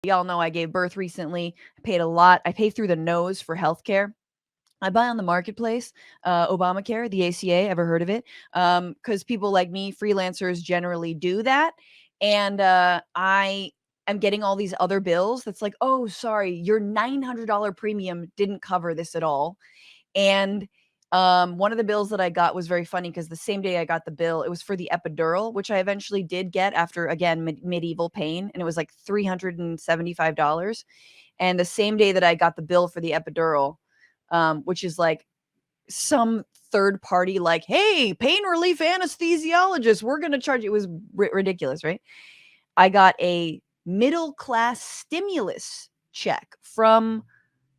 Y'all know I gave birth recently. I paid a lot. I pay through the nose for healthcare. I buy on the marketplace, Obamacare, the ACA. Ever heard of it? Because people like me, freelancers, generally do that. And I am getting all these other bills that's like, oh, sorry, your $900 premium didn't cover this at all. And one of the bills that I got was very funny because the same day I got the bill, it was for the epidural, which I eventually did get after, again, medieval pain. And it was like $375. And the same day that I got the bill for the epidural, which is like some third party, like, hey, pain relief anesthesiologist, we're going to charge. It was ridiculous, right? I got a middle class stimulus check from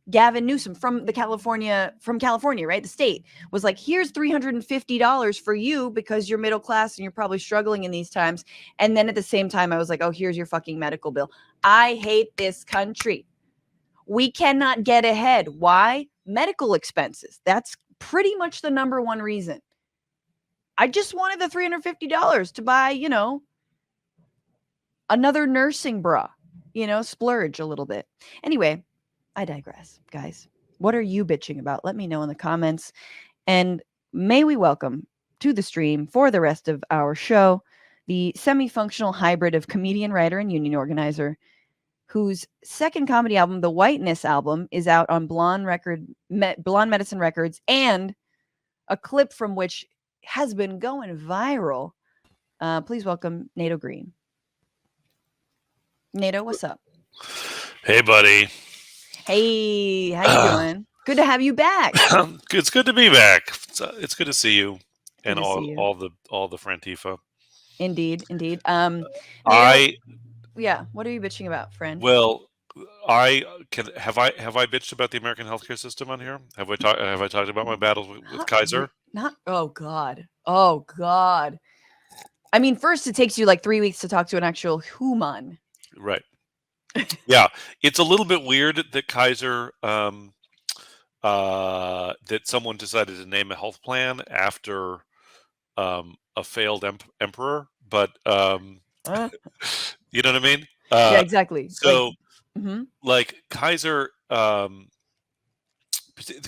Gavin Newsom from California, right? The state was like, here's $350 for you because you're middle class and you're probably struggling in these times. And then at the same time, I was like, oh, here's your fucking medical bill. I hate this country. We cannot get ahead. Why? Medical expenses. That's pretty much the number one reason. I just wanted the $350 to buy, another nursing bra, splurge a little bit. Anyway, I digress, guys. What are you bitching about? Let me know in the comments. And may we welcome to the stream for the rest of our show the semi-functional hybrid of comedian, writer, and union organizer, whose second comedy album, the Whiteness album, is out on Blonde Medicine Records, and a clip from which has been going viral. Please welcome Nato Green. Nato, what's up? Hey, buddy. Hey, how you doing? Good to have you back. It's good to be back. It's good to see you Good and to see you. all the Frantifa. Indeed. Nato, yeah, what are you bitching about, friend? Well, have I bitched about the American healthcare system on here? Have I talked about my battles with Kaiser? Oh God. I mean, first it takes you like 3 weeks to talk to an actual human. Right. Yeah, it's a little bit weird that Kaiser that someone decided to name a health plan after a failed emperor, but you know what I mean? Yeah, exactly. So, like Kaiser,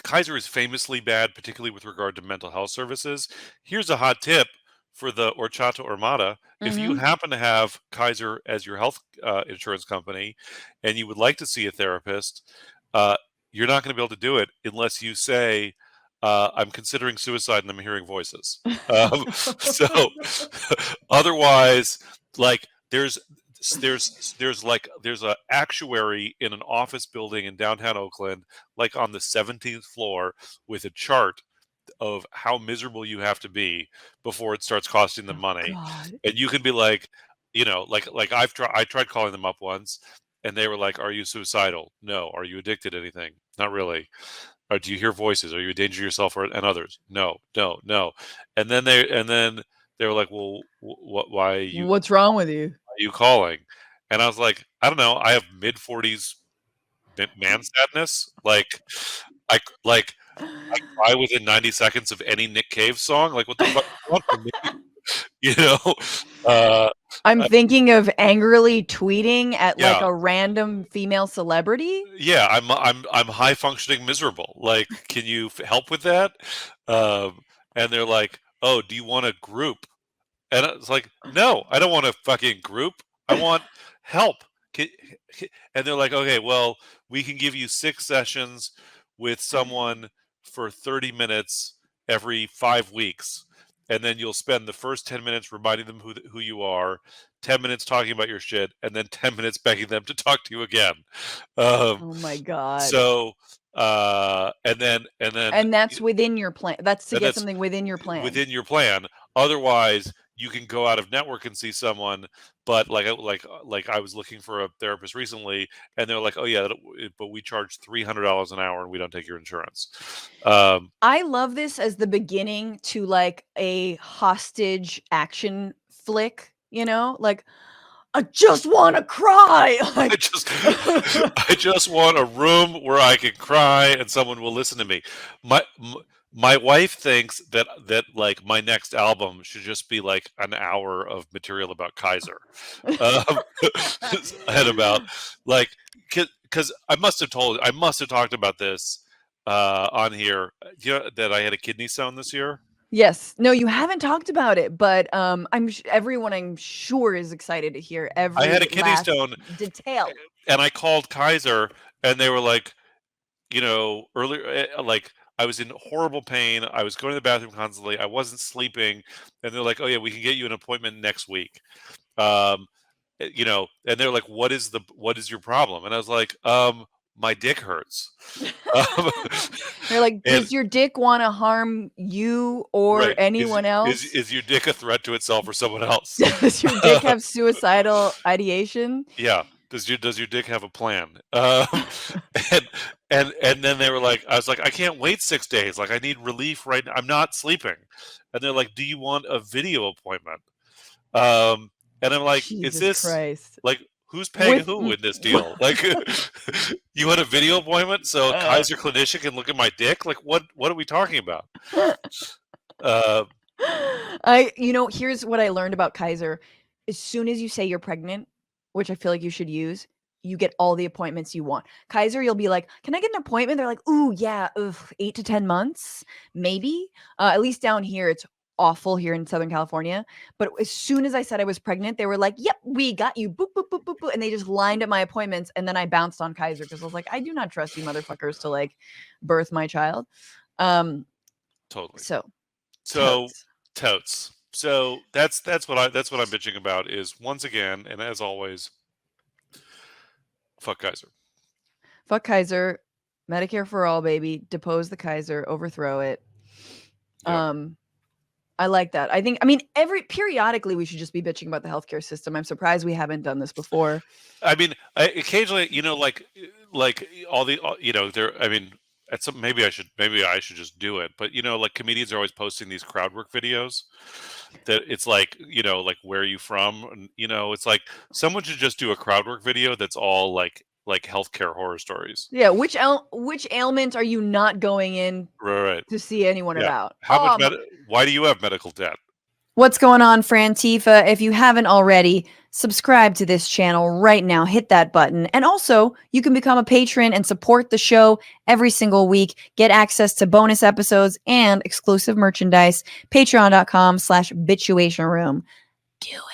Kaiser is famously bad, particularly with regard to mental health services. Here's a hot tip for the Horchata Armada. If you happen to have Kaiser as your health insurance company and you would like to see a therapist, you're not going to be able to do it unless you say, I'm considering suicide and I'm hearing voices. So otherwise, like there's a actuary in an office building in downtown Oakland, like on the 17th floor, with a chart of how miserable you have to be before it starts costing them money. God. And you can be like, like I tried calling them up once, and they were like, "Are you suicidal? No. Are you addicted to anything? Not really. Or do you hear voices? Are you a danger to yourself and others? No. And then they were like, "Well, why are you? What's wrong with you? Are you calling?" And I was like, "I don't know. I have mid-40s man sadness. Like, I cry within 90 seconds of any Nick Cave song. Like, what the fuck do you want from me?" I'm thinking of angrily tweeting at Yeah. like a random female celebrity. Yeah, I'm high functioning miserable. Like, can you help with that? And they're like, "Oh, do you want a group?" And it's like, "No, I don't want a fucking group. I want help." And they're like, "Okay, well, we can give you 6 sessions with someone for 30 minutes every 5 weeks. And then you'll spend the first 10 minutes reminding them who you are, 10 minutes talking about your shit, and then 10 minutes begging them to talk to you again." Oh my God. So, and that's within your plan. That's to get something within your plan. Within your plan. Otherwise, you can go out of network and see someone. But like I was looking for a therapist recently, and they're like, "Oh yeah, but we charge $300 an hour, and we don't take your insurance." I love this as the beginning to like a hostage action flick. Like, I just want to cry. Like, I just want a room where I can cry and someone will listen to me. My wife thinks that like my next album should just be like an hour of material about Kaiser, um, and about like because I must have talked about this on here. You know that I had a kidney stone this year. Yes. No, you haven't talked about it, but everyone I'm sure is excited to hear I had a every kidney last stone, detail. and I called Kaiser, and they were like, earlier, like I was in horrible pain. I was going to the bathroom constantly. I wasn't sleeping, and they're like, "Oh yeah, we can get you an appointment next week." Um, and they're like, what is your problem?" And I was like, my dick hurts. Um, They're like, and "Does your dick wanna harm you or right, anyone else? is your dick a threat to itself or someone else? Does your dick have suicidal ideation?" Yeah. Does your dick have a plan? And and then they were like, I was like, I can't wait 6 days. Like I need relief right now. I'm not sleeping. And they're like, do you want a video appointment? And I'm like, is Jesus this Christ. like who's paying With who m in this deal? Like, you want a video appointment so a Kaiser clinician can look at my dick? Like, what are we talking about? Uh, Here's what I learned about Kaiser. As soon as you say you're pregnant, which I feel like you should use, you get all the appointments you want. Kaiser, you'll be like, "Can I get an appointment?" They're like, "Ooh, yeah, ugh, 8 to 10 months, maybe." At least down here, it's awful here in Southern California. But as soon as I said I was pregnant, they were like, "Yep, we got you." Boop, boop, boop, boop, boop. And they just lined up my appointments. And then I bounced on Kaiser because I was like, I do not trust you motherfuckers to like birth my child. Um, totally. so So totes. totes. So that's what I'm bitching about is once again, and as always, fuck Kaiser. Fuck Kaiser, Medicare for all, baby. Depose the Kaiser, overthrow it. Yep. Um, I like that. I mean, every periodically we should just be bitching about the healthcare system. I'm surprised we haven't done this before. I mean, occasionally, like there. I mean, at some maybe I should just do it. But like comedians are always posting these crowd work videos that it's like, like where are you from? And it's like someone should just do a crowd work video that's all like healthcare horror stories. Yeah, which ailment are you not going in Right, right. to see anyone Yeah. about? How much why do you have medical debt? What's going on, Frantifa? If you haven't already, subscribe to this channel right now. Hit that button. And also, you can become a patron and support the show every single week. Get access to bonus episodes and exclusive merchandise. Patreon.com/Bitchuation Room. Do it.